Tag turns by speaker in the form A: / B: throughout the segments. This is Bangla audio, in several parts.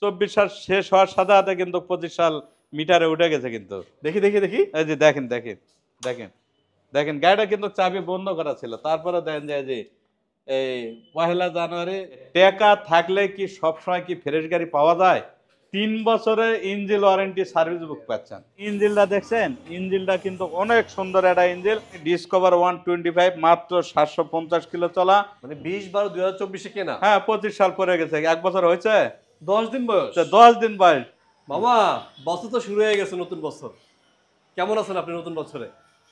A: 24 সাল শেষ হওয়ার সাথে সাথে কিন্তু 25 সাল মিটারে উঠে গেছে কিন্তু।
B: দেখি দেখি দেখি।
A: এই যে দেখেন দেখেন দেখেন দেখেন গাড়িটা কিন্তু চাবি বন্ধ করা ছিল, তারপরে দেখেন যে এই 1 জানুয়ারি টাকা থাকলে কি সবসময় কি ফ্রেশ গাড়ি পাওয়া যায়? 3 বছরের ইঞ্জিন ওয়ারেন্টি সার্ভিস বুক পাচ্ছেন। ইঞ্জিনটা দেখছেন, ইঞ্জিনটা কিন্তু অনেক সুন্দর একটা ইঞ্জিন। ডিসকভার 125, মাত্র 750 কিলো চলা।
B: মানে 20/12/2024 কেনা।
A: হ্যাঁ, 25 সাল পরে গেছে, 1 বছর হয়েছে,
B: 10 দিন বয়স।
A: 10 দিন বয়স।
B: মামা, বছর তো শুরু হয়ে গেছে, নতুন বছর। কেমন আছেন আপনি নতুন বছরে?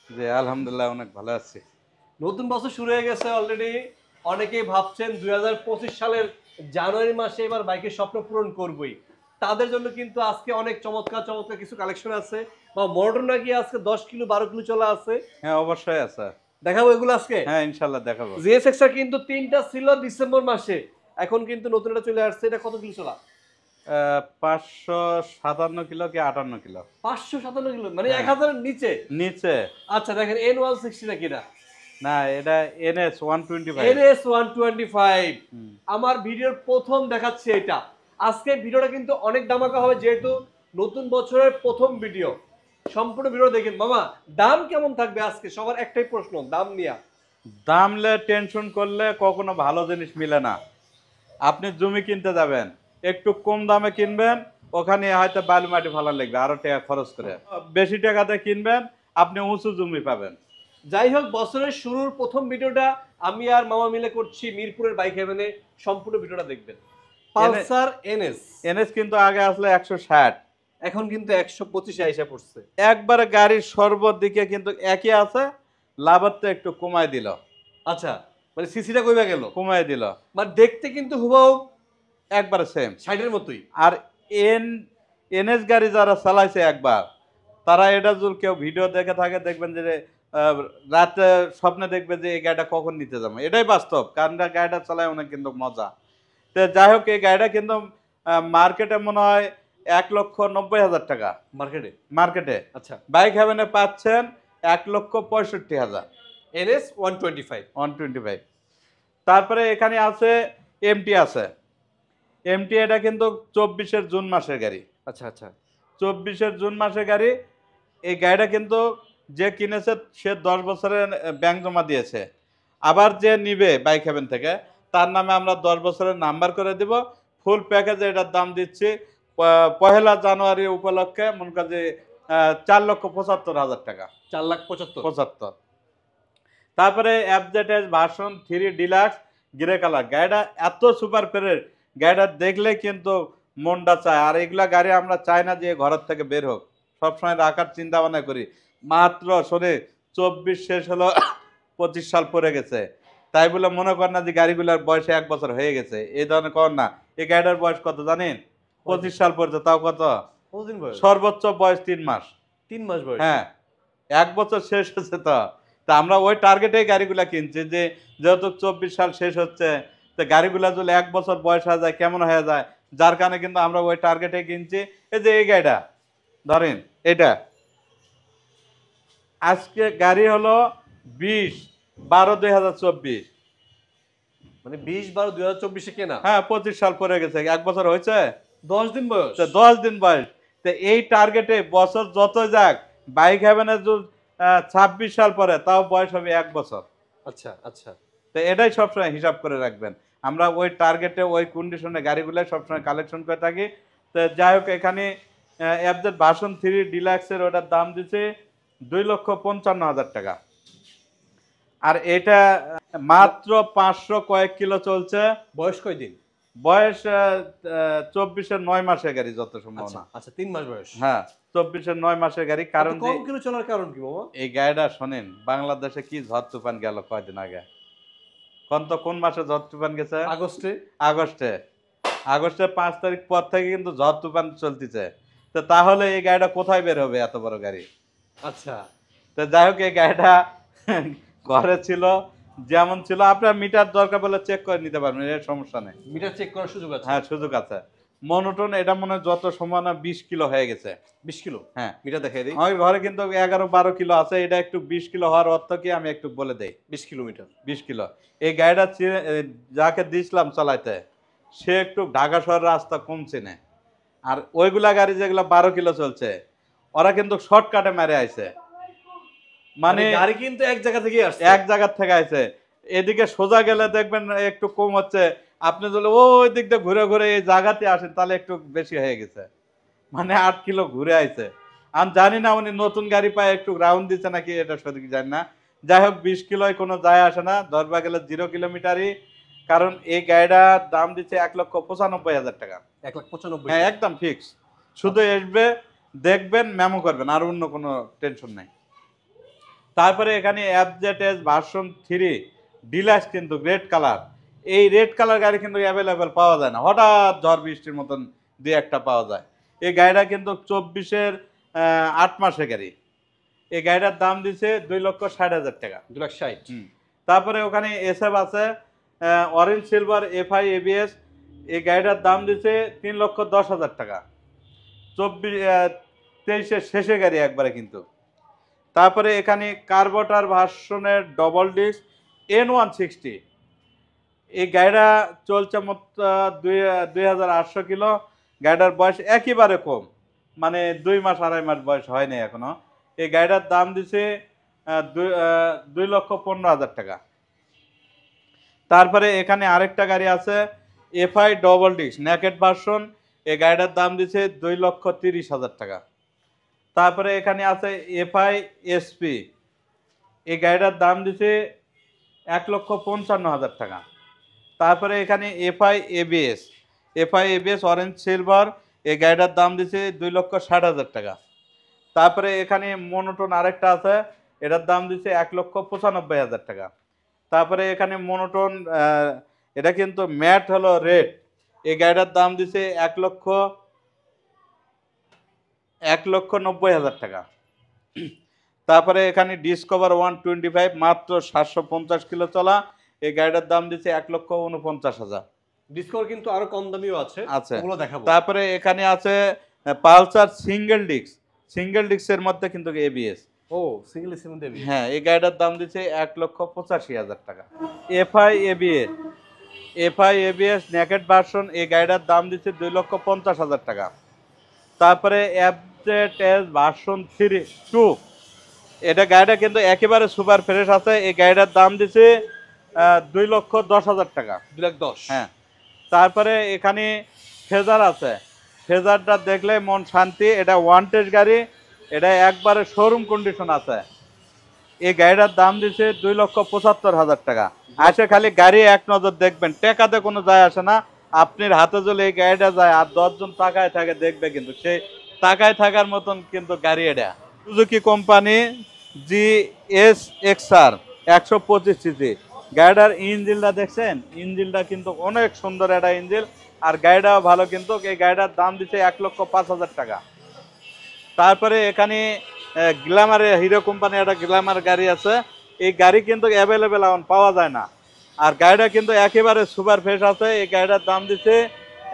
A: জি আলহামদুলিল্লাহ, অনেক ভালো আছি।
B: নতুন বছর শুরু হয়ে গেছে অলরেডি। অনেকেই ভাবছেন 2025 সালের জানুয়ারি মাসে এবার বাইকের স্বপ্ন পূরণ করবই। তাদের জন্য কিন্তু আজকে অনেক চমৎকার চমৎকার কিছু কালেকশন আছে। বা মডার্ন নাকি আজকে 10 কিলো 12 কিলো চলা আছে।
A: হ্যাঁ অবশ্যই আছে।
B: দেখাবো এগুলো আজকে।
A: হ্যাঁ ইনশাল্লাহ দেখাবো।
B: জিএসএক্সআর কিন্তু 3টা ছিল ডিসেম্বর মাসে, এখন কিন্তু নতুন একটা চলে আসছে। এটা কত কিলো চলা?
A: 557 কিলো কি 58 কিলো।
B: 557 কিলো, মানে
A: হ্যাঁ।
B: 1000 এর নিচে।
A: নিচে।
B: আচ্ছা দেখেন N160 নাকি এটা?
A: না, এটা NS 125।
B: NS 125। আমার ভিডিওর প্রথম দেখাচ্ছি এটা। আজকে ভিডিওটা কিন্তু অনেক ধামাকা হবে, যেহেতু নতুন বছরের প্রথম ভিডিও। সম্পূর্ণ ভিডিও দেখেন। মামা, দাম কেমন থাকবে আজকে? সবার একটাই প্রশ্ন, দাম নিয়া।
A: দামলে টেনশন করলে কখনো ভালো জিনিস মিলে না। আপনি জমি কিনতে যাবেন, একটু কম দামে কিনবেন, ওখানে হয়তো বালু মাটি ভালো লাগবে, আরো টাকা খরচ করে। বেশি টাকাতে কিনবেন, আপনি উঁচু জমি পাবেন।
B: যাই হোক, বছরের শুরুর প্রথম ভিডিওটা আমি আর মামা মিলে করছি মিরপুরের বাইক হেভেনে। সম্পূর্ণ ভিডিওটা দেখবেন। Pulsar NS.
A: NS কিন্তু আগে আসলে 160,
B: এখন কিন্তু 125 আইসা পড়ছে।
A: একবারে গাড়ির সর্বদিকে কিন্তু একই আছে, লাভত্ব একটু কমায় দিল।
B: আচ্ছা, মানে সিসিটা কইবা গেল,
A: কমায় দিল,
B: মানে দেখতে কিন্তু হুবহু
A: একবারে সেম
B: 60 এর মতোই।
A: আর NS গাড়ি যারা চালাইছে একবার, তারা এটা যদি কেউ ভিডিও দেখে থাকে, দেখবেন যে রাতে স্বপ্নে দেখবে যে এই গাড়িটা কখন নিতে যাবো। এটাই বাস্তব, কারণ গাড়িটা চালায় অনেক কিন্তু মজা। তো যাই হোক, এই গাড়িটা কিন্তু মার্কেটে মনে হয় 1,90,000 টাকা মার্কেটে।
B: আচ্ছা,
A: বাইক হেভেনে পাচ্ছেন 1,65,000।
B: এনএস 125।
A: 125। তারপরে এখানে আছে MT আছে। MT এটা কিন্তু 24-এর জুন মাসের গাড়ি।
B: আচ্ছা আচ্ছা।
A: 24-এর জুন মাসের গাড়ি। এই গাড়িটা কিন্তু যে কিনেছে সে 10 বছরের ব্যাংক জমা দিয়েছে। আবার যে নিবে বাইক হেভেন থেকে, তার নামে আমরা 10 বছরের নাম্বার করে দিব। ফুল প্যাকেজে এটার দাম দিচ্ছি 1 জানুয়ারি উপলক্ষে মনে করেন যে 4,75,000 টাকা।
B: 4,75,000।
A: তারপরে FZS version 3 deluxe grey colour. গাড়িটা এত সুপার ফ্রেশ, গাড়িটা দেখলে কিন্তু মনটা চায়। আর এগুলা গাড়ি আমরা চাই না যে ঘরের থেকে বের হোক, সবসময় রাখার চিন্তা ভাবনা করি। মাত্র শোনে 24 শেষ হলো, 25 সাল পরে গেছে, তাই বলে মনে কর না যে গাড়িগুলোর বয়সে 1 বছর হয়ে গেছে, এই ধরনের কর না। এই গাড়িটার বয়স কত জানেন? 25 সাল পর্যন্ত, তাও কত?
B: কতদিন বয়স?
A: সর্বোচ্চ বয়স 3 মাস।
B: 3 মাস বয়স?
A: হ্যাঁ, 1 বছর শেষ হচ্ছে। তো তা আমরা ওই টার্গেটেই গাড়িগুলা কিনছি, যে যেহেতু 24 সাল শেষ হচ্ছে, তো গাড়িগুলা যদি 1 বছর বয়স হয়ে যায় কেমন হয়ে যায়, যার কারণে কিন্তু আমরা ওই টার্গেটে কিনছি। এই যে এই গাড়িটা ধরেন, এটা আজকে গাড়ি হলো 20/12/2024।
B: মানে 20/12/2024 কেনা।
A: হ্যাঁ, 25 সাল পরে গেছে, 1 বছর হয়েছে,
B: 10 দিন বয়স।
A: 10 দিন বয়স। তো এই টার্গেটে বছর যত যাক, বাইক হ্যাভেনে যদি 26 সাল পরে, তাও বয়স হবে 1 বছর।
B: আচ্ছা আচ্ছা।
A: তো এটাই সবসময় হিসাব করে রাখবেন। আমরা ওই টার্গেটে ওই কন্ডিশনে গাড়িগুলো সবসময় কালেকশন করে থাকি। তো যাই হোক, এখানে FZ ভার্সন 3 ডিলাক্সের ওটার দাম দিচ্ছে 2,55,000 টাকা। আর এটা মাত্র 500 কয়েক কিলো চলছে।
B: বয়স কয় দিন?
A: বয়স 24-এর 9 মাসের গাড়ি যত সম্ভাবনা।
B: আচ্ছা, 3 মাস বয়স।
A: হ্যাঁ, 24-এর 9 মাসের গাড়ি। কারণ
B: কম কিলো চলার কারণ কি বাবা?
A: এই গাড়িটা শোনেন, বাংলাদেশে কি ঝড় তুফান গেল কয়দিন আগে, কোন মাসে ঝড় তুফান গেছে?
B: আগস্টে।
A: আগস্টের 5 তারিখ পর থেকে কিন্তু ঝড় তুফান চলতেছে। তো তাহলে এই গাড়িটা কোথায় বের হবে, এত বড় গাড়ি?
B: আচ্ছা।
A: তো যাই হোক, এই গাড়িটা ঘরে ছিল, যেমন ছিল। আপনার মিটার দরকার বলে চেক করে নিতে পারবেন, এর সমস্যা নেই।
B: মিটার চেক করার সুযোগ আছে?
A: হ্যাঁ, সুযোগ আছে। মনোটন এটা মনে হয় যত সময় না 20 কিলো হয়ে গেছে।
B: 20 কিলো?
A: হ্যাঁ,
B: মিটার দেখাই দিই।
A: আমার ঘরে কিন্তু 11-12 কিলো আছে। এটা একটু 20 কিলো হওয়ার অর্থ কি আমি একটু বলে দেই।
B: 20 কিলোমিটার।
A: 20 কিলো। এই গাড়িটা যাকে দিয়েছিলাম চালাইতে, সে একটু ঢাকা শহরের রাস্তা কম চেনে। আর ওইগুলা গাড়ি যেগুলো 12 কিলো চলছে ওরা কিন্তু শর্টকাটে মেরে আইছে,
B: মানে
A: মানে
B: গাড়ি কিন্তু এক জায়গা থেকে আসছে।
A: এক জায়গা থেকে আইছে। এদিকে সোজা গেলে দেখবেন একটু কম হচ্ছে, আপনি যদি ওই দিক দিয়ে ঘুরে ঘুরে এই জায়গাতে আসেন তাহলে একটু বেশি হয়ে গেছে, মানে 8 কিলো ঘুরে আইছে। আমি জানি না উনি নতুন গাড়ি পায় একটু রাউন্ড দিচ্ছে নাকি, এটা সঠিক জানি না। যাই হোক 20 কিলোয় কোনো যায় আসে না, ধরবা গেলে 0 কিলোমিটারই। কারণ এই গাড়িটার দাম দিচ্ছে 1,95,000 টাকা।
B: 1,95,000
A: হ্যাঁ একদম ফিক্স। শুধু আসবে, দেখবেন, মেমো করবেন, আর অন্য কোনো টেনশন নাই। তারপরে এখানে এফজেডএস ভার্সন 3 ডিলাক্স কিন্তু রেড কালার। এই রেড কালার গাড়ি কিন্তু অ্যাভেলেবেল পাওয়া যায় না, হঠাৎ ঝড় বৃষ্টির মতন দুই একটা পাওয়া যায়। এই গাড়িটা কিন্তু 24-এর 8 মাসের গাড়ি। এই গাড়িটার দাম দিছে 2,60,000 টাকা।
B: 2,60,000।
A: তারপরে ওখানে এসএফ আছে অরেঞ্জ সিলভার এফআই এবিএস। এই গাড়িটার দাম দিছে 3,10,000 টাকা। 23-এর শেষে গাড়ি একবারে কিন্তু। তারপরে এখানে কার্বোটার ভার্সনের ডবল ডিস্ক N160। এই গাড়িটা চলছে মোট 2,800 কিলো। গাড়িটার বয়স একেবারে কম, মানে 2 মাস 2.5 মাস বয়স হয়নি এখনো। এই গাড়িটার দাম দিছে 2,15,000 টাকা। তারপরে এখানে আরেকটা গাড়ি আছে FI double disc naked version. এই গাড়িটার দাম দিছে 2,30,000 টাকা। তারপরে এখানে আছে এফআই এসপি। এই গাড়িটার দাম দিছে 1,55,000 টাকা। তারপরে এখানে এফআই এবিএস অরেঞ্জ সিলভার। এই গাড়িটার দাম দিছে 2,60,000 টাকা। তারপরে এখানে মনোটন আরেকটা আছে, এটার দাম দিছে 1,95,000 টাকা। তারপরে এখানে মনোটন এটা কিন্তু ম্যাট হলো রেড। এই গাড়িটার দাম দিছে 1,90,000 টাকা। তারপরে এখানে ডিসকভার 125 মাত্র 750 কিলো চলা। এই গাড়িটার দাম দিচ্ছে 1,49,000।
B: ডিসকভার কিন্তু আরো কম দামিও আছে,
A: আছে।
B: ওগুলো দেখাবো।
A: তারপরে এখানে আছে পালসার সিঙ্গেল ডিস্কের মধ্যে কিন্তু এবিএস।
B: ও সিঙ্গেল সিমেন্ট দেবি।
A: হ্যাঁ এই গাড়িটার দাম দিচ্ছে 1,85,000 টাকা। FI ABS naked version. এই গাড়িটার দাম দিচ্ছে 2,50,000 টাকা। তারপরে এফজেডএস ভার্সন 2। এটা গাড়িটা কিন্তু একেবারে সুপার ফ্রেশ আছে। এই গাড়িটার দাম দিছে 2,10,000 টাকা।
B: 2,10,000।
A: হ্যাঁ। তারপরে এখানে ফেজার আছে। ফেজারটা দেখলে মন শান্তি। এটা ওয়ান টেস্ট গাড়ি, এটা একবারে শোরুম কন্ডিশন আছে। এই গাড়িটার দাম দিছে 2,75,000 টাকা। আসে খালি গাড়ি এক নজর দেখবেন, টেকাতে কোনো যায় আসে না। আপনার হাতে যদি এই গাড়িটা যায় আর 10 জন তাকায় থাকে দেখবে, কিন্তু সেই তাকায় থাকার মতন কিন্তু গাড়ি এটা। Suzuki company GSXR 125 CC. গাড়িটার ইঞ্জিনটা দেখছেন, ইঞ্জিনটা কিন্তু অনেক সুন্দর একটা ইঞ্জিন, আর গাড়িটাও ভালো কিন্তু। এই গাড়িটার দাম দিচ্ছে 1,05,000 টাকা। তারপরে এখানে গ্ল্যামারে হিরো কোম্পানি একটা গ্ল্যামার গাড়ি আছে। এই গাড়ি কিন্তু অ্যাভেলেবেল এখন পাওয়া যায় না, আর গাড়িটা কিন্তু একেবারে সুপার ফ্রেশ আছে। এই গাড়িটার দাম দিচ্ছে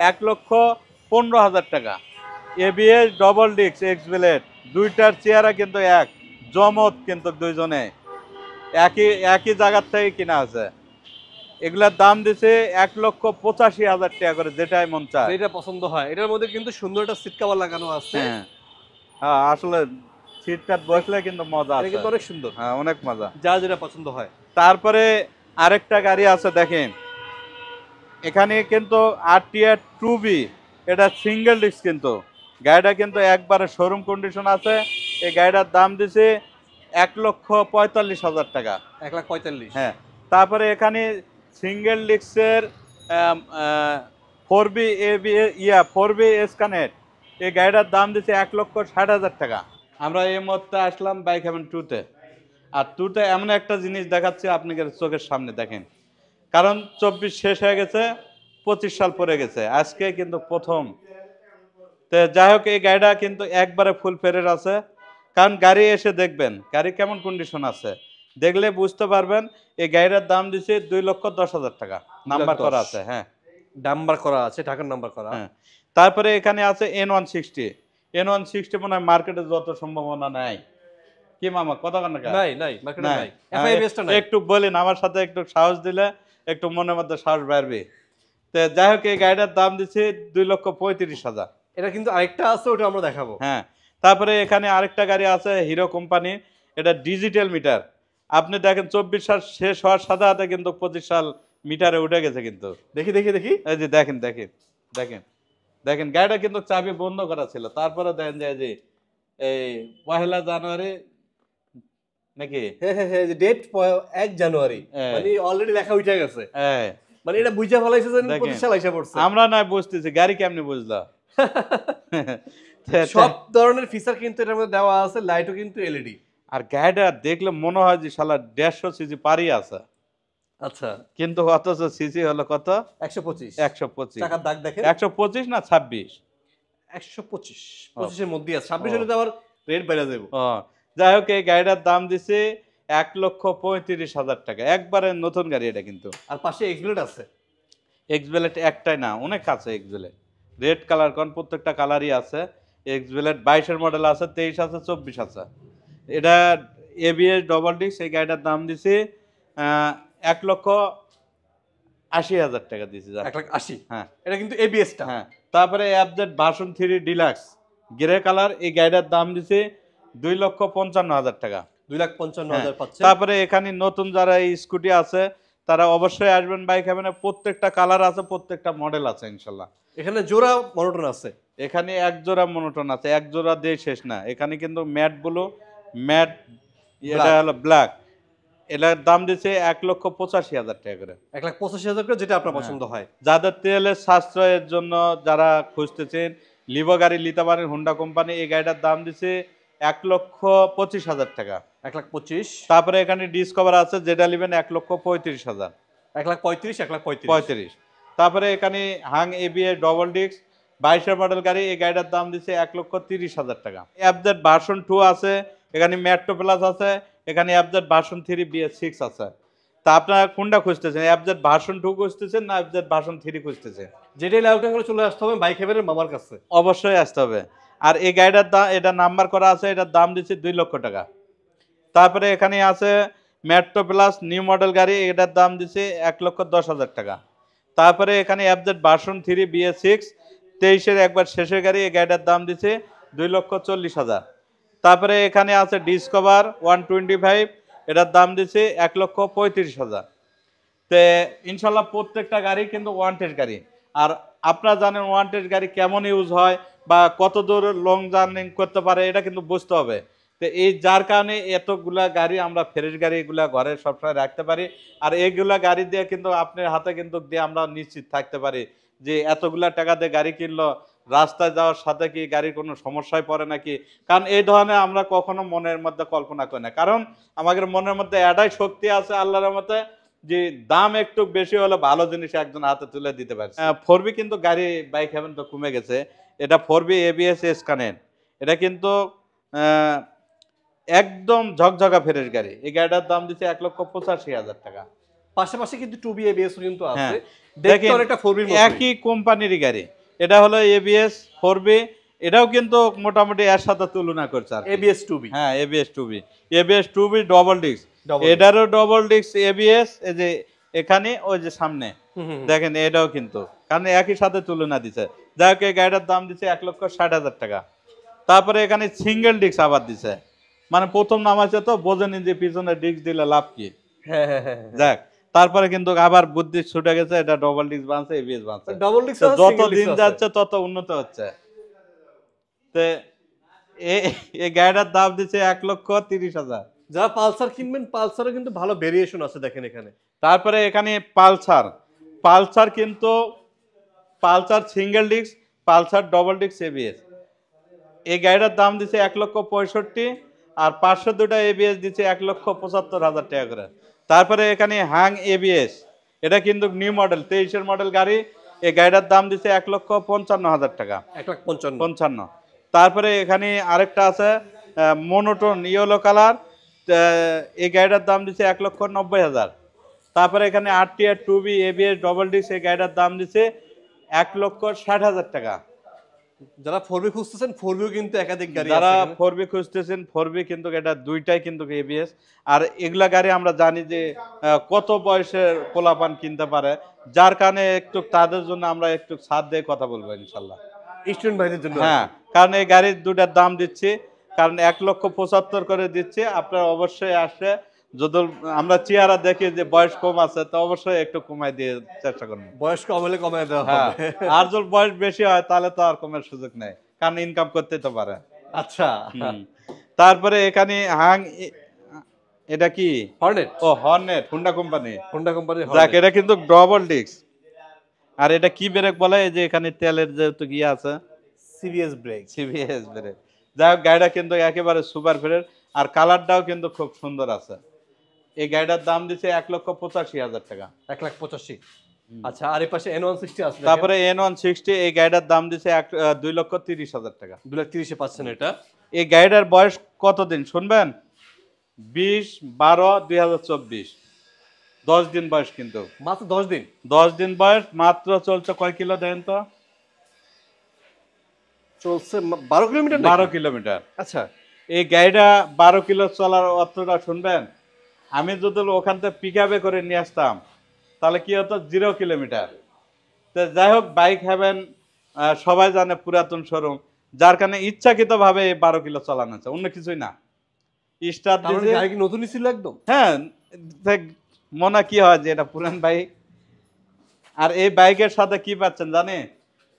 A: 1,15,000 টাকা। ABS double disc x blade, দুইটার চেয়ারা কিন্তু এক, জমত কিন্তু দুইজনে একই জায়গার থেকে কিনা আছে। এগুলার দাম দিছে 1,85,000 টাকা করে, যেটাই মন চায়।
B: যেটা পছন্দ হয়। এটার মধ্যে কিন্তু সুন্দর একটা সিট কভার লাগানো আছে।
A: হ্যাঁ হ্যাঁ, আসলে সিটটা বসলে কিন্তু মজা
B: এটা
A: আছে,
B: কিন্তু অনেক সুন্দর,
A: হ্যাঁ অনেক মজা।
B: যা যেটা পছন্দ হয়।
A: তারপরে আরেকটা গাড়ি আছে দেখেন, এখানে কিন্তু RTR 2B। এটা সিঙ্গেল ডিস্ক কিন্তু। গাড়িটা কিন্তু একবারে শোরুম কন্ডিশন আছে। এই গাড়িটার দাম দিছে 1,45,000 টাকা।
B: 1,45,000।
A: হ্যাঁ। তারপরে এখানে সিঙ্গেল ডিস্কের 4B কানেক্ট। এই গাড়িটার দাম দিচ্ছে 1,60,000 টাকা। আমরা এই মুহূর্তে আসলাম বাইক হেভেন 2-তে। আর 2-তে এমন একটা জিনিস দেখাচ্ছে আপনাদের চোখের সামনে দেখেন, কারণ 24 শেষ হয়ে গেছে, 25 সাল পরে গেছে, আজকে কিন্তু প্রথম। তো যাই হোক, এই গাড়িটা কিন্তু একবারে ফুল ফ্রেশ আছে। কারণ গাড়ি এসে দেখবেন গাড়ি কেমন কন্ডিশন আছে, দেখলে বুঝতে পারবেন। এই গাড়িটার দাম দিচ্ছে 2,10,000 টাকা, নাম্বার করা আছে। হ্যাঁ
B: নাম্বার করা আছে, ঢাকার নাম্বার করা।
A: হ্যাঁ। তারপরে এখানে আছে N160 মনে হয় মার্কেটে যত সম্ভাবনা নাই। কি মামা কথা কান
B: নাই মার্কেটে নাই। এফআইএস টা নাই।
A: একটু বলেন, আমার সাথে একটু সাহস দিলে একটু মনের মধ্যে সাহস বাড়বে। তো যাই হোক, এই গাড়িটার দাম দিচ্ছে 2,35,000।
B: এটা কিন্তু আরেকটা আছে, ওটা আমরা দেখাবো।
A: হ্যাঁ, তারপরে এখানে আরেকটা গাড়ি আছে হিরো কোম্পানি, এটা ডিজিটাল মিটার। আপনি দেখেন 24 সাল শেষ হওয়ার সাথে সাথে কিন্তু 25 সাল মিটারে উঠে গেছে কিন্তু।
B: দেখি দেখি দেখি।
A: এই যে দেখেন দেখেন দেখেন দেখেন গাড়িটা কিন্তু চাবি বন্ধ করা ছিল, তারপরে দেখেন যে এই 1 জানুয়ারি নাকি,
B: হ্যাঁ হ্যাঁ হ্যাঁ, ডেট 1 জানুয়ারি,
A: হ্যাঁ।
B: মানে অলরেডি লেখা উঠে গেছে।
A: হ্যাঁ,
B: মানে এটা বুঝা ফেলাইছে যে
A: দেখেন
B: 25 সাল আইসা পড়ছে।
A: আমরা না বুঝতেছি গাড়ি কেমনে বুঝলা।
B: সব ধরনের ফিচার কিন্তু এটার মধ্যে দেওয়া আছে, লাইটও কিন্তু এলইডি।
A: আর গাড়িটা দেখলে মনে হয় যে শালা 150 সিসি পারি আছে,
B: আচ্ছা,
A: কিন্তু অথচ সিসি হলো কত,
B: 125।
A: 125।
B: চাকার দাগ দেখেন,
A: 125 না 26?
B: 125, 25 এর মধ্যে আছে। 26 হলে তো আবার রেট বেড়ে যাবে।
A: ও, যাই হোক এই গাড়িটার দাম দিছে 1,35,000 টাকা, একবারে নতুন গাড়ি এটা কিন্তু।
B: আর পাশে এক্সব্লেড আছে।
A: এক্সবেলেট একটাই না, অনেক আছে এক্সবেলেট, রেড কালার, কারণ প্রত্যেকটা কালারই আছে। এক্সবেলেট 22-এর মডেল আছে, 23 আছে, 24 আছে। এটা এবিএস ডবল ডিস্ক, এই গাড়িটার দাম দিছি 1,80,000 টাকা দিছি।
B: 1,80,000।
A: হ্যাঁ
B: এটা কিন্তু এবিএসটা।
A: হ্যাঁ, তারপরে অ্যাপজেড ভার্সন 3 ডিলাক্স গ্রে কালার, এই গাড়িটার দাম দিছি 2,55,000 টাকা।
B: 2,55,000 পাচ্ছেন।
A: তারপরে এখানে নতুন যারা এই স্কুটি আছে তারা অবশ্যই আসবেন বাইক হ্যাভেনে, প্রত্যেকটা কালার আছে, প্রত্যেকটা মডেল আছে ইনশাল্লাহ।
B: এখানে জোড়া মনোটন আছে।
A: এখানে এক জোড়া মনোটন আছে, এক জোড়া দিয়ে শেষ না, এখানে কিন্তু ম্যাট ব্লু, ম্যাট, এটা হলো ব্ল্যাক, এটার দাম দিচ্ছে 1,85,000 টাকা করে।
B: 1,85,000 করে, যেটা আপনার
A: হ্যাঁ।
B: পছন্দ হয়।
A: যাদের তেলের সাশ্রয়ের জন্য যারা খুঁজতেছেন লিভো গাড়ি নিতে পারেন, হোন্ডা কোম্পানি, এই গাড়িটার দাম দিচ্ছে 1,25,000 টাকা।
B: 1,25,000,
A: তারপরে এখানে ডিসকভার আছে, যেটা নেবেন 1,35,000।
B: 1,35,000, 1,35,000।
A: 35। তারপরে এখানে Hang ABS double disc 22-এর model গাড়ি, এই গাড়িটার দাম দিচ্ছে 1,30,000 টাকা। অ্যাপজেড ভার্সন 2 আছে, এখানে মেট্রো প্লাস আছে, এখানে অ্যাপজেড ভার্সন 3 BS6 আছে। তা আপনারা কোনটা খুঁজতেছেন, অ্যাপজেড ভার্সন 2 খুঁজতেছেন না অ্যাপজেড ভার্সন 3 খুঁজতেছেন?
B: যেটাই লাউটেন করে চলে আসতে হবে বাইক হেভেনের মামার কাছে।
A: অবশ্যই আসতে হবে। আর এই গাড়িটার দাম, এটা নাম্বার করা আছে, এটার দাম দিচ্ছে 2 লক্ষ টাকা। তারপরে এখানে আছে মেট্রো প্লাস নিউ মডেল গাড়ি, এটার দাম দিচ্ছে 1,10,000 টাকা। তারপরে এখানে অ্যাপজেড ভার্সন 3 BS6 23-এর একবার শেষের গাড়ি, এই গাড়িটার দাম দিচ্ছে 2,40,000। তারপরে এখানে আছে ডিসকভার 125, এটার দাম দিচ্ছে 1,35,000। তে ইনশাল্লাহ প্রত্যেকটা গাড়ি কিন্তু ওয়ান টেস্ট গাড়ি। আর আপনারা জানেন ওয়ান টেস্ট গাড়ি কেমন ইউজ হয় বা কত দূর লং জার্নি করতে পারে, এটা কিন্তু বুঝতে হবে। তো এই যার কারণে এতগুলা গাড়ি আমরা ফ্রেশ গাড়ি এগুলা ঘরে সবসময় রাখতে পারি। আর এইগুলা গাড়ি দিয়ে কিন্তু আপনার হাতে কিন্তু দিয়ে আমরা নিশ্চিত থাকতে পারি যে এতগুলা টাকা দিয়ে গাড়ি কিনলো, রাস্তায় যাওয়ার সাথে কি গাড়ির কোনো সমস্যায় পড়ে নাকি। কারণ এই ধরনের আমরা কখনো মনের মধ্যে কল্পনা করি না, কারণ আমাদের মনের মধ্যে এটাই শক্তি আছে আল্লাহর মতে যে দাম একটু বেশি হলে ভালো জিনিস একজন হাতে তুলে দিতে পারছে। 4B কিন্তু গাড়ি বাইক হ্যাভেন তো কমে গেছে, এটা 4B ABS স্ক্যানেন, এটা কিন্তু একদম ঝকঝকা ফ্রেশ গাড়ি। এই গাড়িটার দাম দিচ্ছে 1,85,000 টাকা।
B: পাশাপাশি কিন্তু 2B ABS কিন্তু আছে।
A: হ্যাঁ,
B: দেখতে
A: দেখেন
B: অনেকটা 4B এর মতো।
A: একই কোম্পানিরই গাড়ি, এটা হলো ABS 4B, এটাও কিন্তু মোটামুটি এর সাথে তুলনা করছে আর কি।
B: ABS 2B।
A: হ্যাঁ, ABS 2B double disc,
B: Double
A: এটারও ডবল ডিস্ক ABS, এই যে এখানে ওই যে সামনে দেখেন এটাও কিন্তু, কারণ একই সাথে তুলনা দিছে। যাই হোক এই গাড়িটার দাম দিচ্ছে 1,60,000 টাকা। তারপরে এখানে সিঙ্গেল ডিস্ক আবার দিছে, মানে প্রথম নামাইছে তো বোঝেনি যে পিছনে ডিস্ক দিলে লাভ কি।
B: হ্যাঁ হ্যাঁ হ্যাঁ।
A: যাক, তারপরে কিন্তু আবার বুদ্ধি ছুটে গেছে, এটা ডবল ডিস্ক বানছে, ABS বানছে।
B: ডবল ডিস্ক
A: তো
B: আছে,
A: যত
B: single
A: দিন
B: disc আছে।
A: যাচ্ছে তত উন্নত হচ্ছে। তে এই গাড়িটার দাম দিচ্ছে 1,30,000।
B: যারা পালসার কিনবেন, পালসারও কিন্তু ভালো ভেরিয়েশন আছে, দেখেন এখানে।
A: তারপরে এখানে পালসার কিন্তু Pulsar single disc, Pulsar double disc ABS, এই গাড়িটার দাম দিচ্ছে 1,65,000, আর 502টা ABS দিচ্ছে 1,75,000 টাকা করে। তারপরে এখানে হাং ABS, এটা কিন্তু নিউ মডেল 23-এর মডেল গাড়ি, এই গাড়িটার দাম দিচ্ছে 1,55,000 টাকা।
B: 1,55,000।
A: তারপরে এখানে আরেকটা আছে মনোটোন ইয়েলো কালার, এই গাড়িটার দাম দিচ্ছে 1,90,000। তারপরে এখানে RTR 2B ABS double disc, এই গাড়িটার দাম দিচ্ছে 1,60,000 টাকা।
B: যারা 4B খুঁজতেছেন, 4Bও কিন্তু একাধিক গাড়ি আছে
A: যারা
B: এখানে।
A: 4B খুঁজতেছেন, 4B কিন্তু এটা দুইটাই কিন্তু ABS। আর এগুলা গাড়ি আমরা জানি যে কত বয়সের পোলাপান কিনতে পারে, যার কারণে একটু তাদের জন্য আমরা একটু ছাড় দিয়ে কথা বলবো ইনশাল্লাহ।
B: স্টুডেন্ট ভাইদের জন্য আর
A: হ্যাঁ,
B: কি।
A: কারণ এই গাড়ির দুটার দাম দিচ্ছি, কারণ 1,75,000 করে দিচ্ছি। আপনারা অবশ্যই আসে, যদি আমরা চেহারা দেখি যে বয়স কম আছে, তো অবশ্যই একটু কমাই দিয়ে চেষ্টা করবো।
B: বয়স কম হলে কমায় দেওয়া
A: হ্যাঁ,
B: হবে।
A: আর যদি বয়স বেশি হয় তাহলে তো আর কমার সুযোগ নেই, কারণ ইনকাম করতে তো পারে।
B: আচ্ছা,
A: হুম। তারপরে এখানে এটা কি?
B: হর্নেট,
A: ও হর্নেট, হুন্ডা কোম্পানি।
B: হোন্ডা কোম্পানির
A: যাক,
B: হর্নেট।
A: এটা কিন্তু ডবল ডিস্ক। আর এটা কি ব্রেক বলে? এই যে এখানে তেলের যেহেতু কি আছে,
B: সিবিএস ব্রেক।
A: CBS brake. যাই হোক, গাড়িটা কিন্তু একেবারে সুপার ফ্রেশ, আর কালারটাও কিন্তু খুব সুন্দর আছে। এই গাড়িটার দাম দিচ্ছে 1,85,000 টাকা।
B: 1,85,000। আচ্ছা, আর এই পাশে N160 আছে দেখেন।
A: তারপরে N160, এই গাড়িটার দাম দিচ্ছে 2,30,000 টাকা।
B: 2,30,000 পাচ্ছেন এটা।
A: এই গাড়িটার বয়স কতদিন শুনবেন? 20/12/2024, 10 দিন বয়স কিন্তু।
B: মাত্র 10 দিন।
A: 10 দিন বয়স, মাত্র চলছে কয় কিলো দেন তো?
B: চলছে 12 কিলোমিটার
A: 12
B: নাকি?
A: কিলোমিটার।
B: আচ্ছা,
A: এই গাড়িটা 12 কিলো চলার অর্থটা শুনবেন? আমি যদি ওখান থেকে পিক আপে করে নিয়ে আসতাম, তাহলে কি হতো? 0 কিলোমিটার। তো যাই হোক, বাইক হ্যাভেন সবাই জানে পুরাতন শোরুম, যার কারণে ইচ্ছাকৃতভাবে এই 12 কিলো চালানো আছে, অন্য কিছুই না। স্টার্ট
B: তার মানে
A: দিয়েছে।
B: গাড়ি কি নতুনই ছিল একদম?
A: হ্যাঁ, দেখ, মনে কি হয় যে এটা পুরান বাইক। আর এই বাইকের সাথে কি পাচ্ছেন জানে?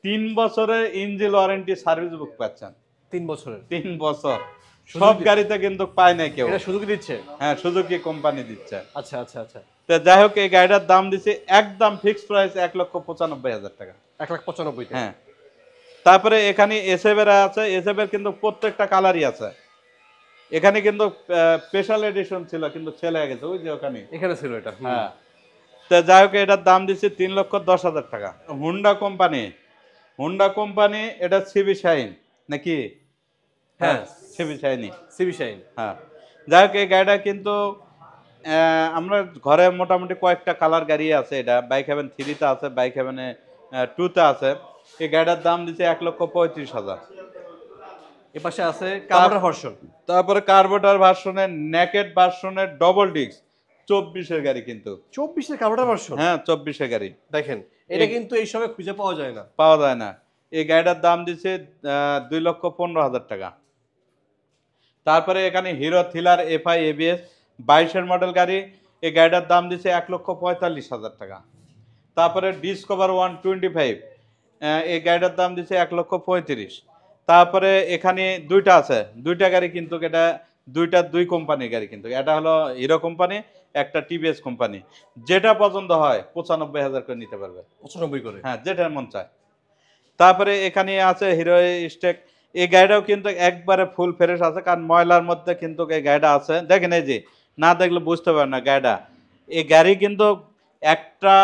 A: 3 বছরের ইঞ্জিন ওয়ারেন্টি সার্ভিস বুক পাচ্ছেন।
B: 3 বছরের।
A: 3 বছর। সব
B: সুজুকি?
A: গাড়িতে কিন্তু পায় না কেউ।
B: এটা সুজুকি দিচ্ছে?
A: হ্যাঁ, সুজুকি কোম্পানি দিচ্ছে।
B: আচ্ছা, আচ্ছা, আচ্ছা।
A: তো যাই হোক, এই গাড়িটার দাম দিচ্ছে একদম ফিক্সড প্রাইস 1,95,000 টাকা।
B: 1,95,000 তে।
A: হ্যাঁ। তারপরে এখানে এসএফের আছে, এসএফের কিন্তু প্রত্যেকটা কালারই আছে। এখানে কিন্তু স্পেশাল এডিশন ছিল, কিন্তু ছেলে গেছে ওই যে ওখানে।
B: এখানে ছিল এটা।
A: হ্যাঁ। তো যাই হোক, এটার দাম দিচ্ছে 3,10,000 টাকা। হুন্ডা কোম্পানি, হুন্ডা কোম্পানি, এটা সিবি শাইন নাকি?
B: হ্যাঁ,
A: সিবি শাইনি।
B: CB shine.
A: হ্যাঁ। যাই হোক, এই গাড়িটা কিন্তু আমরা ঘরে মোটামুটি কয়েকটা কালার গাড়ি আছে। এটা বাইক হ্যাভেন 3-তে আছে, বাইক হ্যাভেনে 2-তে আছে। এই গাড়িটার দাম দিচ্ছে 1,35,000।
B: এ পাশে আছে কার্বোরেটর ভার্সন।
A: তারপরে কার্বোরেটর ভার্সনের, নেকেড ভার্সনের, ডবল ডিস্ক, 24-এর গাড়ি কিন্তু।
B: 24 এর কার্বোরেটর ভার্সন।
A: হ্যাঁ, 24-এর গাড়ি।
B: দেখেন, এটা কিন্তু এই সময় খুঁজে পাওয়া যায় না।
A: পাওয়া যায় না। এই গাড়িটার দাম দিচ্ছে 2,15,000 টাকা। তারপরে এখানে হিরো থ্রিলার এফআই এবিএস 22-এর মডেল গাড়ি, এই গাড়িটার দাম দিচ্ছে 1,45,000 টাকা। তারপরে ডিসকভার 125, এই গাড়িটার দাম দিচ্ছে 1,35,000। তারপরে এখানে দুইটা আছে, দুইটা গাড়ি কিন্তু, এটা দুই কোম্পানির গাড়ি কিন্তু। এটা হলো হিরো কোম্পানি, একটা টিভিএস কোম্পানি। যেটা পছন্দ হয় 95,000 করে নিতে পারবে।
B: 95 করে।
A: হ্যাঁ, যেটা মন চায়। তারপরে এখানে আছে হিরো স্টেক, এই গাড়িটাও কিন্তু একবারে ফুল ফ্রেশ আছে, কারণ ময়লার মধ্যে কিন্তু এই গাড়িটা আছে। দেখেন, এই যে না দেখলে বুঝতে পারেন না গাড়িটা। এই গাড়ি কিন্তু একটা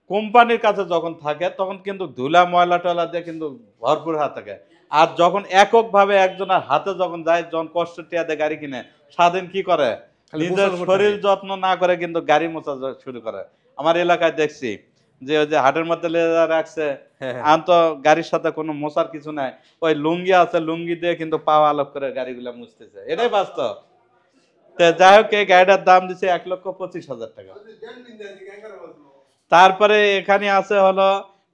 A: কোম্পানির কাছে যখন থাকে, তখন কিন্তু ধুলা ময়লা টয়লা দিয়ে কিন্তু ভরপুর হাত থাকে। আর যখন এককভাবে একজনের হাতে যখন যায়, যখন কষ্ট টিয়াতে গাড়ি কিনে, স্বাধীন কি করে?
B: খালি
A: নিজের
B: মোছার উপর
A: শরীর
B: থাকে।
A: যত্ন না করে কিন্তু গাড়ি মোছা শুরু করে। আমার এলাকায় দেখছি যে ওই যে হাটের মধ্যে লেজা রাখছে,
B: হ্যাঁ, হ্যাঁ।
A: আন্ত গাড়ির সাথে কোনো মোছার কিছু নাই, ওই লুঙ্গি আছে, লুঙ্গি দিয়ে কিন্তু পাওয়া আলোক করে গাড়িগুলো মুছতেছে। এটাই বাস্তব। তো যাই হোক, এই গাড়িটার দাম দিচ্ছে 1,25,000 টাকা। তারপরে এখানে আছে হলো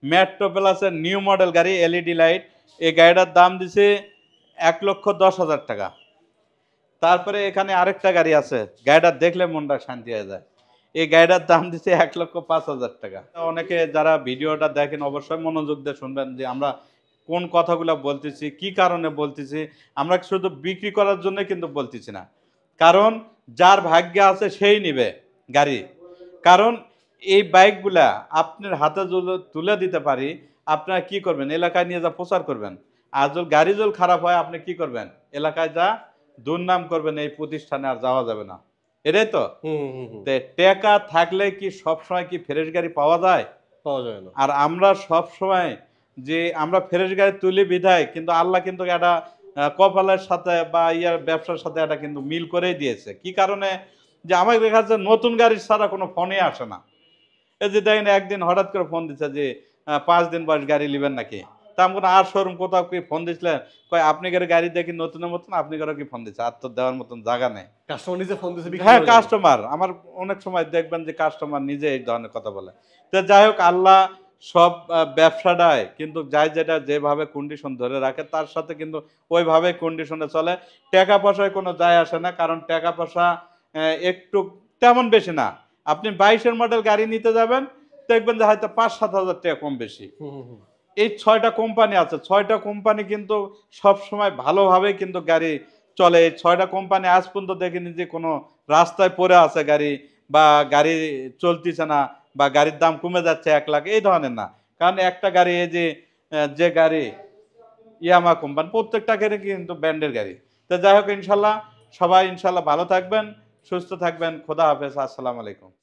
A: মেট্রো প্লাসের নিউ মডেল গাড়ি, এলইডি লাইট, এই গাড়িটার দাম দিচ্ছে 1,10,000 টাকা। তারপরে এখানে আরেকটা গাড়ি আছে, গাড়িটা দেখলে মনটা শান্তি হয়ে যায়। এই গাড়িটার দাম দিচ্ছে 1,05,000 টাকা। অনেকে যারা ভিডিওটা দেখেন অবশ্যই মনোযোগ দিয়ে শুনবেন যে আমরা কোন কথাগুলো বলতেছি, কি কারণে বলতেছি। আমরা শুধু বিক্রি করার জন্য কিন্তু বলতেছি না, কারণ যার ভাগ্যে আছে সেই নিবে গাড়ি। কারণ এই বাইকগুলা আপনার হাতে যদি তুলে দিতে পারি, আপনারা কি করবেন? এলাকায় নিয়ে যা প্রচার করবেন। আর যদি গাড়ি যদি খারাপ হয়, আপনি কি করবেন? এলাকায় যা দুর্নাম করবেন, এই প্রতিষ্ঠানে আর যাওয়া যাবে না। এটাই তো। টাকা থাকলে কি সবসময় কি ফ্রেশ গাড়ি পাওয়া যায়?
B: পাওয়া যায় না।
A: আর আমরা সব সময় যে আমরা ফ্রেশ গাড়ি তুলি বিধায়, কিন্তু আল্লাহ কিন্তু একটা কপালের সাথে বা ইয়ার ব্যবসার সাথে এটা কিন্তু মিল করেই দিয়েছে। কি কারণে? যে আমার দেখা যাচ্ছে নতুন গাড়ি ছাড়া কোনো ফোনই আসে না। এই যে দেখেন, একদিন হঠাৎ করে ফোন দিচ্ছে যে 5 দিন বয়স গাড়ি নেবেন নাকি? তা আমি কোনো আর শোরুম কোথাও কি ফোন দিছিলেন? কয় আপনি গাড়ি দেখি নতুনের মতন, আপনি কি ফোন দিচ্ছে? আর তো দেওয়ার মতন জায়গা নেই।
B: কাস্টমার নিজে ফোন দিছে বিক্রি
A: হ্যাঁ,
B: করার জন্য।
A: কাস্টমার আমার অনেক সময় দেখবেন যে কাস্টমার নিজে এই ধরনের কথা বলে। তো যাই হোক, আল্লাহ সব ব্যবসাটায় কিন্তু যাই যেটা যেভাবে কন্ডিশন ধরে রাখে তার সাথে কিন্তু ওইভাবে কন্ডিশনে চলে। টাকা পয়সায় কোনো যায় আসে না, কারণ টাকা পয়সা একটু তেমন বেশি না। আপনি 22-এর মডেল গাড়ি নিতে যাবেন, দেখবেন যে হয়তো ৫-৭ হাজার টাকা কম বেশি।
B: হুম, হুম, হুম।
A: এই ৬টা কোম্পানি আছে। ৬টা কোম্পানি কিন্তু সবসময় ভালোভাবেই কিন্তু গাড়ি চলে। এই ৬টা কোম্পানি আজ পর্যন্ত দেখিনি যে কোনো রাস্তায় পড়ে আছে গাড়ি, বা গাড়ি চলতিছে না, বা গাড়ির দাম কমে যাচ্ছে ১,০০,০০০, এই ধরনের না। কারণ একটা গাড়ি এই যে যে গাড়ি ইয়ামাহা কোম্পানি, প্রত্যেকটা গাড়ি কিন্তু ব্র্যান্ডের গাড়ি। তো যাই হোক, ইনশাআল্লাহ সবাই ইনশাআল্লাহ ভালো থাকবেন, সুস্থ থাকবেন। খোদা হাফেজ। আসসালামু আলাইকুম।